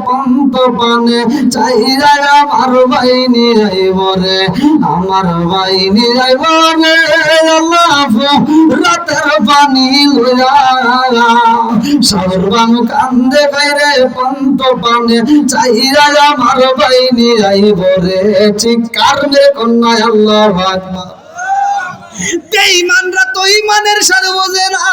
পন্ত পানে চাইরা আমার ভাই নিরাইব রে, আমার ভাই নিরাইব রে আল্লাহ রাতের পানি লইয়া সর্বান কান্দে বাইরে পন্ত পানে চাইরা আমার ভাই নিরাইব রে, চিৎকার মেরে কন্যা আল্লাহু আকবার। বেঈমানরা তো ঈমানের সাথে বোঝে না।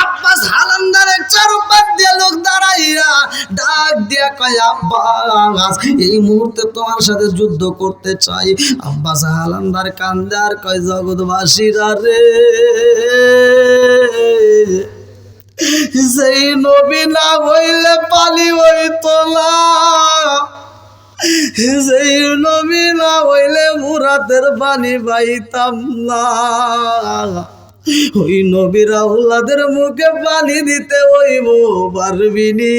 আব্বাস হালান্দারের চারপাশ দিয়ে লোক দাঁড়াইয়া ডাক দিয়া কয় আব্বাস এই মুহূর্তে তোমার সাথে যুদ্ধ করতে চাই। আব্বাস হালান্দার কান্দে আর কয় জগৎবাসীরা রে, সেই নবী না হইলে পানি হইতো না, সেই নবী না হইলে মুরাদের পানি পাইতাম না। ওই নবীর আওলাদের মুখে পানি দিতে হইব পারবিনি,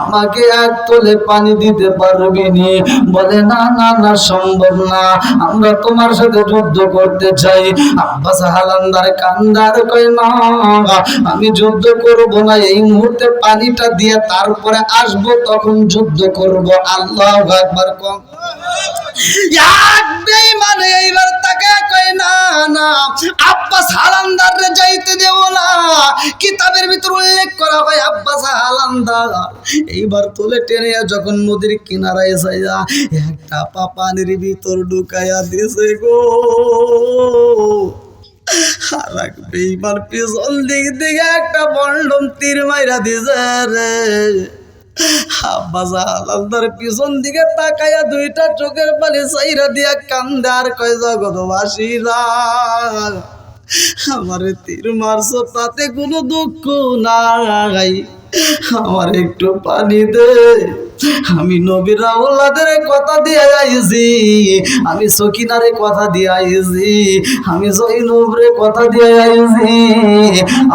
আমাকে এক তোলে পানি দিতে পারবিনি। বলে না না না সম্ভব না, আমরা তোমার সাথে যুদ্ধ করতে চাই। আব্বাস হালান্দার কান্দার কয় না আমি যুদ্ধ করব না, এই মুহূর্তে পানিটা দিয়ে তারপরে আসবো তখন যুদ্ধ করব। আল্লাহু আকবার। কম বেঈমান এইবার তাকে কয় না না আব্বাস হালান্দার রে যাইতে দেব না। কিতাবের ভিতর উল্লেখ করা হয় আব্বাস হালান্দার এইবার তুলে টেনে যখন নদীর কিনারায় যাইয়া একটা পানির ভিতর ঢুকাইয়া দিছে গো। আর এক বেঈমান পিছন দিক থেকে একটা বন্ডম তীর মাইরা দিছে রে। আব্বাস হালান্দার পিছন দিকে তাকাইয়া দুইটা চোখের পানি চাইরা দিয়া কান্দে আর কয় জগৎবাসীরা আমারে তীর মারছো তাতে কোনো দুঃখ নাই, আমার একটু পানি দে। আমি নবীর আওলাদের কথা দিয়ে আইছি, আমি সকিনারে কথা দিয়ে আইছি, আমি জয়নবরে কথা দিয়ে আইছি,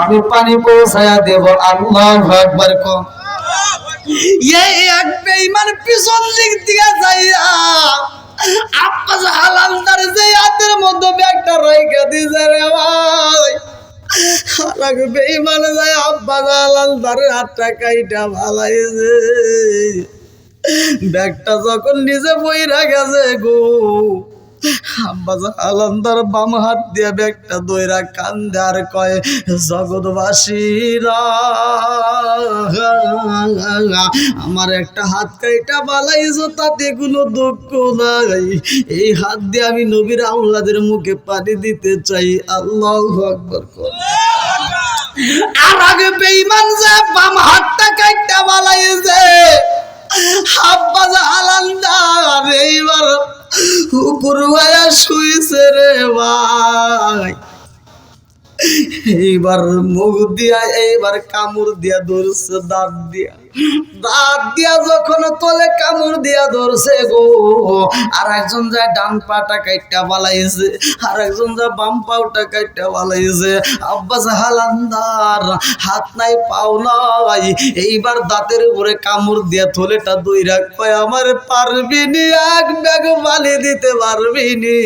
আমি পানি পৌঁছায়া দেব। আল্লাহু আকবার। কম এক বেঈমান পিছন দিক দিয়ে যাইয়া আব্বাস হালান্দার যে হাতের মধ্যে ব্যাগটা রাইখা দিছে রে ভাই, আর বেঈমান যায় আব্বাস হালান্দার হাতটা কাইটা ফালাইছে। ব্যাগটা যখন নিজে বইরা গেছে গো, আব্বাস হালান্দার বাম হাত দিয়ে ব্যাগটা দইরা কান্দে আর কয় জগৎবাসীরা আমার একটা হাত কাইটা বালাইছো তাতে কোনো দুঃখ নাই, এই হাত দিয়ে আমি নবীর আওলাদের মুখে পানি দিতে চাই। আল্লাহু আকবার। আর আগে বেঈমান যে বাম হাতটা কাইটা বালাইছে আব্বাস হালান্দার এইবার উপর হইয়া শুইছে রে ভাই। এইবার মুখ দিয়া এইবার কামড় দিয়া ধরছে, দাঁত দিয়া যখন তোলে কামড় দিয়া ধরছে গো। আর একজন যায় ডান পাটা কাইটা বালাইছে, আর একজন যায় বাম পাউটা কাইটা বালাইছে। আব্বাস হালান্দার হাত নাই পাও নাই, এইবার দাঁতের উপরে কামড় দিয়া থলেটা দইরা কয় আমার পারবিনি, এক ব্যাগ পানি দিতে পারবিনি,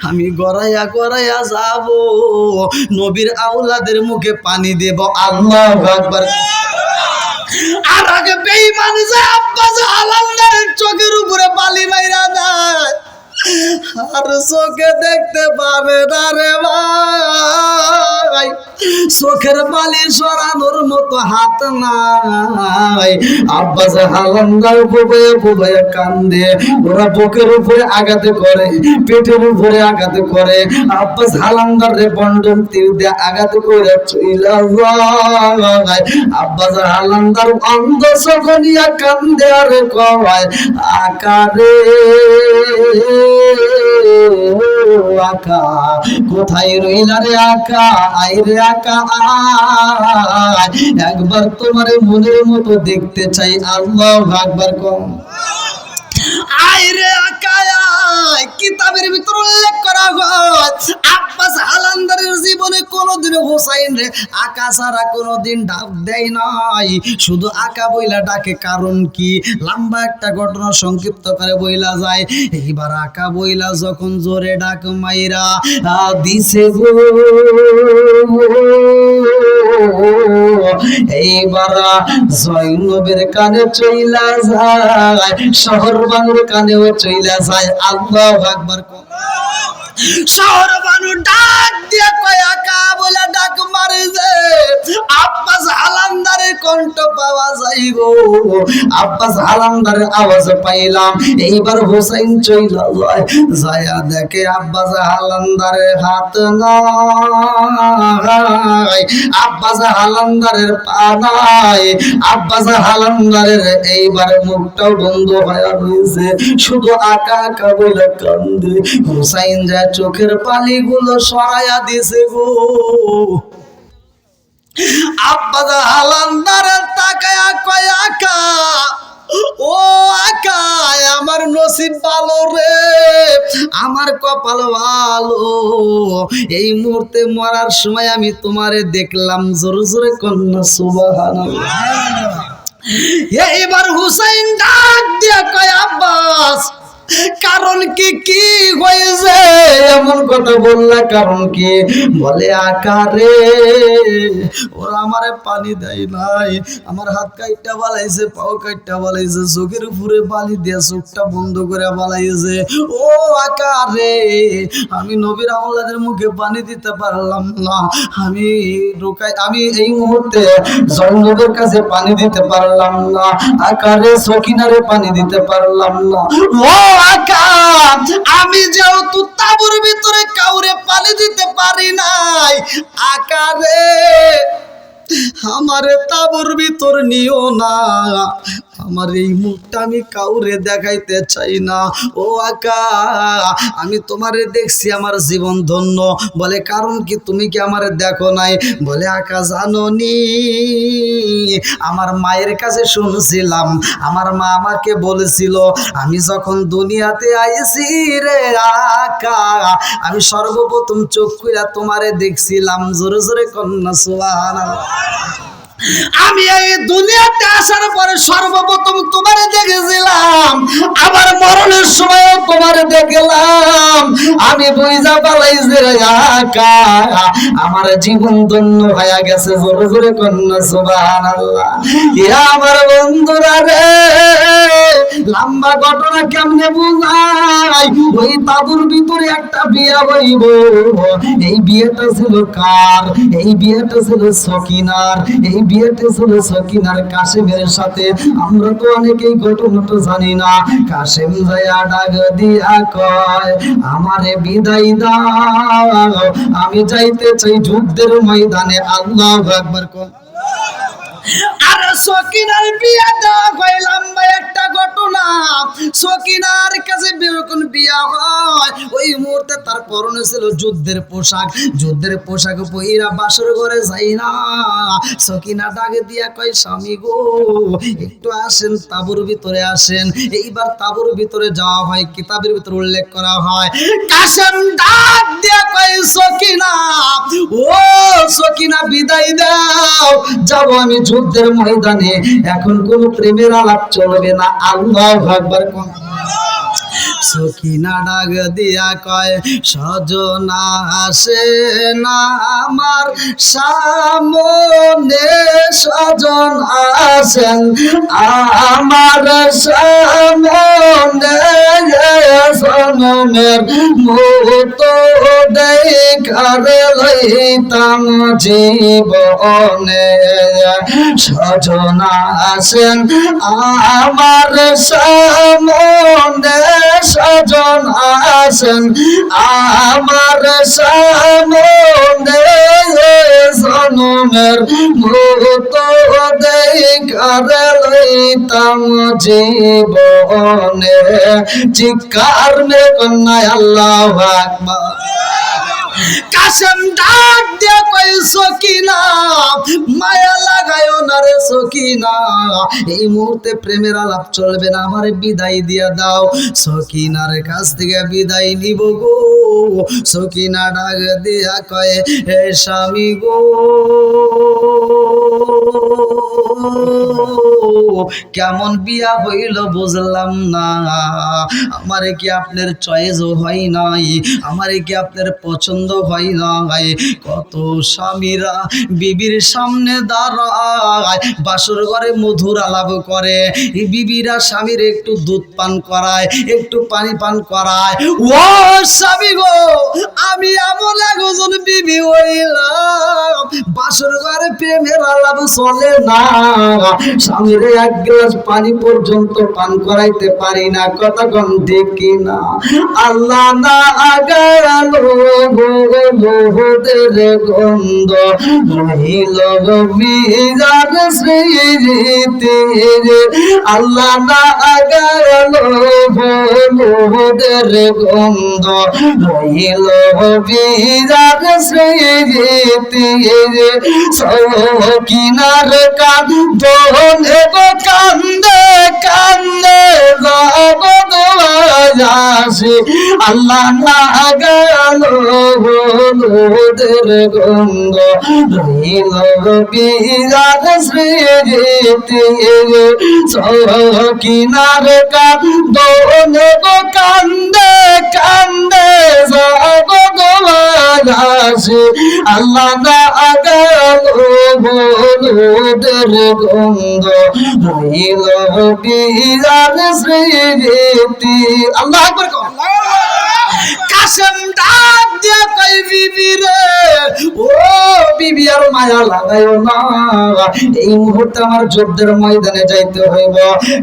আমি গড়াইয়া গড়াইয়া যাব নবীর আওলাদের মুখে পানি দেব। আল্লাহু আকবার। আর আগে বেঈমান যে আব্বাস হালান্দারের চোখের উপরে বালি মাইরা দেয়, আর চোখে দেখতে পাবে না রে ভাই, চোখের বালি সরানোর মতো হাত নাই। আব্বাস হালান্দার ফুবাইয়া কান্দে, ওরা বুকের উপরে আঘাত করে, পেটের উপরে আঘাত করে। আব্বাস হালান্দার রে বন্ডন তীর দিয়ে আঘাত করে চইলা যায়। আব্বাস হালান্দার অন্ধ চোখনিয়া কান্দে আর কয় আকারে আকা কোথায় রইলা রে আকা, আইরে আকা আয়, একবার তোমার মনের মতো দেখতে চাই। আল্লাহু আকবার। কম আইরে আকা আয়, কিতাবের ভিতর উল্লেখ করা হয় আব্বাস হালান্দারের জীবনে কোনোদিন হোসাইন রে আকা ছাড়া কোনোদিন ডাক দেয় নাই, শুধু আকা বইলা ডাকে। কারণ কি? লম্বা একটা ঘটনা সংক্ষিপ্ত করে বইলা যায়। এইবার আকা বইলা যখন জোরে ডাক মাইরা দিছে গো, এইবার জৈনবের কানে চইলা যায়, শহর বানুর কানেও চইলা যায়। আল্লাহু আকবার। শহর বানু ডাক দিয়ে কয় আকা বলে ডাক মারে যে আব্বাস হালান্দারের কণ্ঠ পাওয়া যায় গো। আব্বাস হালান্দারের আওয়াজ পাইলাম। এইবার হোসেন চইলা যায়, যায়া দেখে আব্বাস হালান্দারের হাত নাই, আব্বাস হালান্দারের পা নাই, আব্বাস হালান্দারের এইবার মুখটাও বন্ধ হয়ে রয়েছে, শুধু আকা আকা বলে কান্দে। হোসাইন যায় চোখের পানিগুলো সরাইয়া দিছে গো। আব্বাস হালান্দারের তাকায়া কয় আকা, ও আকা আমার নসিব ভালো রে, আমার কপাল ভালো, এই মুহূর্তে মরার সময় আমি তোমারে দেখলাম। জোরে জোরে কন্যা সুবহানাল্লাহ। এইবার হুসাইন ডাক দিয়া কয় আব্বাস কারণ কি কি হয়েছে এমন কথা বললা, কারণ কি? বলে আকারে ওরা আমারে পানি দেয় নাই, আমার হাত কাইটা বালাইছে, পাও কাইটা বালাইছে, চোখের উপরে বালি দিয়ে চোখটা বন্ধ করে বালাইছে। ও আকারে আমি নবীর আওলাদের মুখে পানি দিতে পারলাম না, আমি এই মুহূর্তে জৈনবের কাছে পানি দিতে পারলাম না, আকারে সকিনারে পানি দিতে পারলাম না। ও আকা আমি যেহেতু তাঁবুর ভিতরে কাউরে পানি দিতে পারি নাই, আকারে আমারে তাঁবুর ভিতর নিও না, আমার এই মুখটা আমি কাউরে দেখাইতে চাই না। ও আকা আমি তোমারে দেখছি, আমার জীবন ধন্য। বলে কারণ কি? তুমি কি আমারে দেখো নাই? বলে আকা জানোনি, আমার মায়ের কাছে শুনছিলাম, আমার মা আমাকে বলেছিল আমি যখন দুনিয়াতে আইছি রে আকা, আমি সর্বপ্রথম চোখ খুইলা তোমারে দেখছিলাম। জোরে জোরে কন্যা সুবহানাল্লাহ। আমি এই দুনিয়াতে আসার পরে সর্বপ্রথম তোমারে দেখেছিলাম, আমার মরণের সময় তোমারে দেখলাম। আমি বুঝা পালাইছি রে আকা, আমার জীবন ধন্য হয়ে গেছে। জোরে জোরে কন্যা সুবহানাল্লাহ। ইয়া আমার বন্ধুরা রে, লম্বা ঘটনা কেমনে বুঝাই? ওই তাঁবুর ভিতরে একটা বিয়ে হইব। এই বিয়েটা ছিল কার? এই বিয়েটা ছিল সকিনার। এই বিয়েটা ছিল সকিনার কাশেমের সাথে। আমরা তো অনেকেই ঘটনাটা জানি না। কাশেম যায়া ডাক দিয়া কয় আমারে বিদায় দাও, আমি যাইতে চাই যুদ্ধের ময়দানে। আল্লাহু আকবার। আর সকিনার বিয়া দেওয়া হয় লম্বা একটা ঘটনা। সকিনার কাছে যখন বিয়া হয় ওই মুহূর্তে তার পরনে ছিল যুদ্ধের পোশাক। যুদ্ধের পোশাক পইরা বাসর ঘরে যাই না। সকিনা ডাকে দিয়া কয় স্বামী গো একটু আসেন, তাঁবুর ভিতরে আসেন। এইবার তাঁবুর ভিতরে যাওয়া হয়। কিতাবের ভিতরে উল্লেখ করা হয় কাশেম ডাক দিয়া কয় সকিনা, ও সকিনা বিদায় দাও, যাবো আমি যুদ্ধের ময়দানে। এখন কোন প্রেমের আলাপ চলবে না। আল্লাহু আকবার। সকিনা ডাক দিয়া কয় সজনা আসে না আমার সামনে, সজন আসেন আমার সামনে, সনমের মুত দেখারে লইতাম জীবনে। সজনা আসেন আমার সামনে, সজন আসেন আমার সামনে, সনমের মুত দেখারে লইতাম জীবনে। চিৎকার মে কন্যা আল্লাহু আকবার। কাশেম ডাক দিয়া কই সকিনা মায়া লাগায়ো না রে সকিনা, এই মুহূর্তে প্রেমের আলাপ চলবে না, আমার বিদায় দিয়া দাও। সকিনার কাছ থেকে বিদায় নিব গো। সকিনা ডাক দিয়া কয় হে স্বামী গো, কেমন বিয়া হইল বুঝলাম না, আমারে কি আপনার চয়েসও হয় নাই, আমারে কি আপনার পছন্দ হয় নাই। কত স্বামীরা বিবির সামনে দাঁড়ায়, বাসর ঘরে মধুর আলাপ করে, এই বিবিরা স্বামীর একটু দুধ পান করায়, একটু পানি পান করায়। ও স্বামী গো, আমি এমন একজন বিবি হইলাম, বাসর ঘরে প্রেমের আলাপ চলে না, স্বামীর এক গ্লাস পানি পর্যন্ত পান করাইতে পারি না। কথা কোন ঠিক কিনা? আল্লাহ না আগালো বহুদের গন্ধ রহিল বিরাট স্মৃতি, আল্লাহ না আগালো বহুদের গন্ধ রহিল বিরাট স্মৃতি। সকিনার কান্দে গো কান্দে কান্দে জগৎ বাজাসি, আল্লাহ না গেল হলুদের গন্ধ রহিল বিরাট স্মৃতি। সকিনার কান্দে গো কান্দে কান্দে জগৎ বাজাসি, আল্লাহ না গেল হলুদের গন্ধ রহিল বিরাট স্মৃতি। আল্লাহু আকবার। কাশেম ডাক দিয়া কই বিবি রে, ও বিবি আর মায়া লাগায়ো না, এই মুহূর্তে আমার যুদ্ধের ময়দানে যাইতে হইব।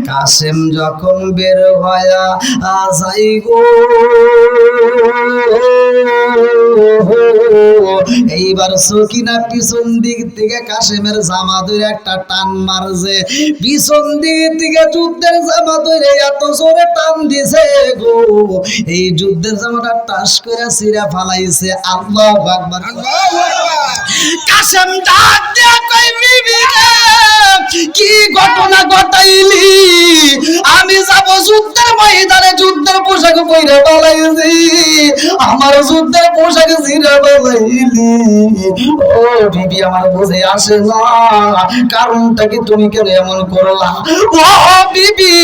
কাশেম যখন বের হইয়া যাই গো, এইবার সকিনা পিছন দিক থেকে কাশেমের জামা ধরে একটা টান মারছে, পিছন দিক থেকে যুদ্ধের জামা ধরে এত জোরে টান দিছে গো, এই যুদ্ধের জামাটা টাস করে ছিঁড়া ফালাইছে। আল্লাহু আকবার। কাশেম ডাক দিয়া কই বিবি রে, কি ঘটনা ঘটাইলি? আমি যাব যুদ্ধের ময়দানে, যুদ্ধের পোশাক পরে পালাইছি, আমার যুদ্ধের পোশাক ছিঁড়া পালাইলি। ও বিবি, আমার বুঝে আসে না, কারণটা কি তুমি কেন এমন করলা? ও বিবি,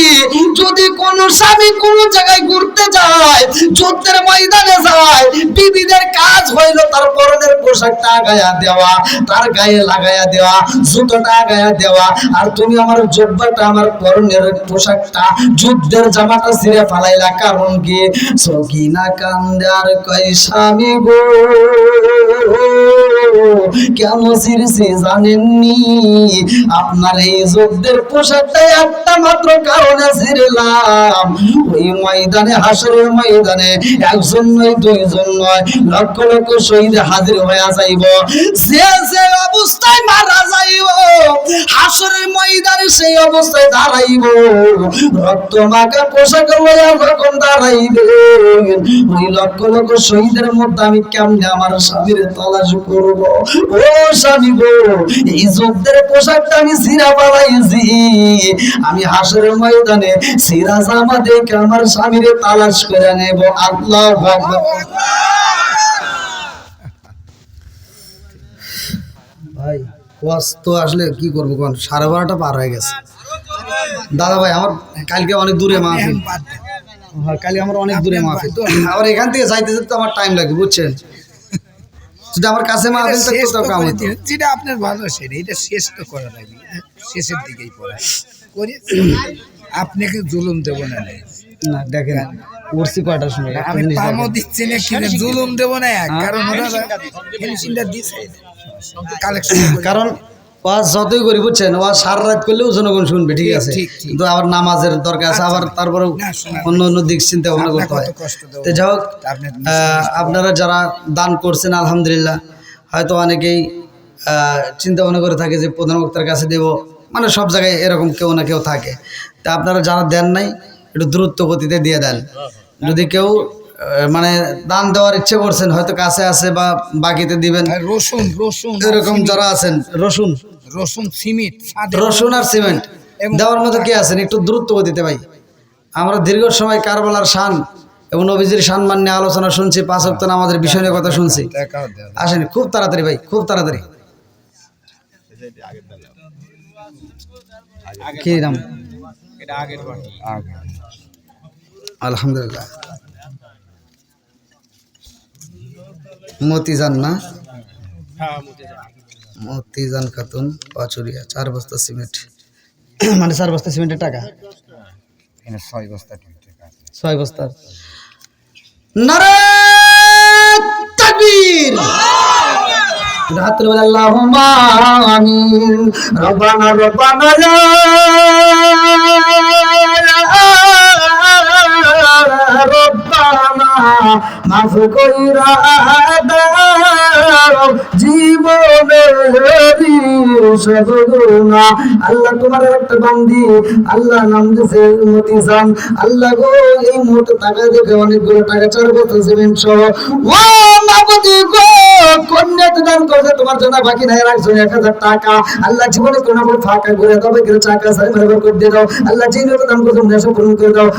যদি কোন স্বামী কোন জায়গায় ঘুরতে যায়, যুদ্ধের ময়দানে যায়, বিবিদের কাজ হইল তার পরনের পোশাকটা আগায়া দেওয়া, তার গায়ে লাগায়া দেওয়া, জুতোটা আগায়া দেওয়া, আর তুমি আমার জব্বাটা, আমার পরনের পোশাকটা, যুদ্ধের জামাটা ছিঁড়ে ফালাইলা, কারণ কি? সকিনা কান্দে আর কই স্বামী গো, কেন ছিঁড়ছি জানেননি? আপনার এই যুদ্ধের পোশাকটা একটা মাত্র কারণে ছিঁড়লাম, ওই ময়দানে, হাসরের ময়দানে একজন নয়, দুইজন নয়, লক্ষ লক্ষ শহীদ হাজির হয়ে যাইব, যে যে অবস্থায় মারা যাইব, হাসরের ময়দানে সেই অবস্থায় দাঁড়াইব, রক্ত মাখা পোশাক লইয়া যখন দাঁড়াইবে, ওই লক্ষ লক্ষ শহীদের মধ্যে আমি কেমনে আমার স্বামীর তালাশ করব? ও স্বামী গো, এই যুদ্ধের পোশাকটা আমি ছিঁড়া পালাইছি, আমি হাসরের ময়দানে ছিঁড়া জামা দেখে আমার স্বামীর তালাশ করে নেব। আল্লাহু আকবার। ভাই ওয়াজ তো আসলে কি করবো কোন, 12:30 পার হয়ে গেছে। দাদা ভাই, আমার কালকে অনেক দূরে মাহফিল, কালকে আমার অনেক দূরে মাহফিল, তো আবার এখান থেকে যাইতে যেতে আমার টাইম লাগে, বুঝছেন? যদি আমার কাছে মাহফিল থাকতো তাও কাম হতো। যেটা আপনার ভালো সেটা, এটা শেষ তো করা লাগবে, শেষের দিকেই পড়া করে আপনাকে জুলুম দেব না। না দেখেন, উঠছি কয়টার সময়, আমি পামও দিচ্ছি না, কি জুলুম দেব না, কারণ ওরা ফিনিশিংটা দিছে কালেকশন, কারণ ওয়াজ যতই করি, বুঝছেন, ওয়াজ সারা রাত করলেও জনগণ শুনবে, ঠিক আছে, কিন্তু আবার নামাজের দরকার আছে, আবার তারপরে অন্য অন্য দিক চিন্তা ভাবনা করতে হয়। তো যাই হোক, আপনারা যারা দান করছেন আলহামদুলিল্লাহ, হয়তো অনেকেই চিন্তা ভাবনা করে থাকে যে প্রধান বক্তার কাছে দেব, মানে সব জায়গায় এরকম কেউ না কেউ থাকে। তা আপনারা যারা দেন নাই, একটু দ্রুত গতিতে দিয়ে দেন। যদি কেউ মানে দান দেওয়ার ইচ্ছে করছেন, হয়তো কাছে আছে বা বাকিতে দিবেন, আর রসুন রসুন এরকম যারা আছেন, রসুন রসুন সিমেন্ট রসুন আর সিমেন্ট দেওয়ার মতো কে আছেন, একটু দ্রুত দিতে ভাই। আমরা দীর্ঘ সময় কারবালার শান এবং নবীজির সম্মান নিয়ে আলোচনা শুনছি, 5 ওয়াক্ত নামাজের বিষয় নিয়ে কথা শুনছি। আসেন খুব তাড়াতাড়ি ভাই, খুব তাড়াতাড়ি। কি নাম? আলহামদুলিল্লাহ। মতিজান না, মতিজান খাতুন পাচুরিয়া, 4 বস্তা সিমেন্ট, মানে 4 বস্তা সিমেন্টের টাকা, 6 বস্তা 6 বস্তা। নারে তাকবীর, রাত্রে বলে আল্লাহুম্মা আমিন। রব্বানা রব্বানা রব্বানা মাফ কইরা দাও জীবনের সদগুনা। আল্লাহ তোমার একটা বান্দি, আল্লাহ নাম দিয়েছে মতিজান। আল্লাহ গো এই মুহূর্তে টাকা দেখে অনেকগুলো টাকা, 4 বস্তা সিমেন্ট সহ, ও মাবুদি গো কন্যা দান করছে তোমার জন্য, বাকি নাই রাখছো 1000 টাকা। আল্লাহ জীবনে কোনো ফাঁকা ঘুরে দাও, চাকা সারি করে দিয়ে দাও। আল্লাহ যে দান করছে পূরণ করে দাও।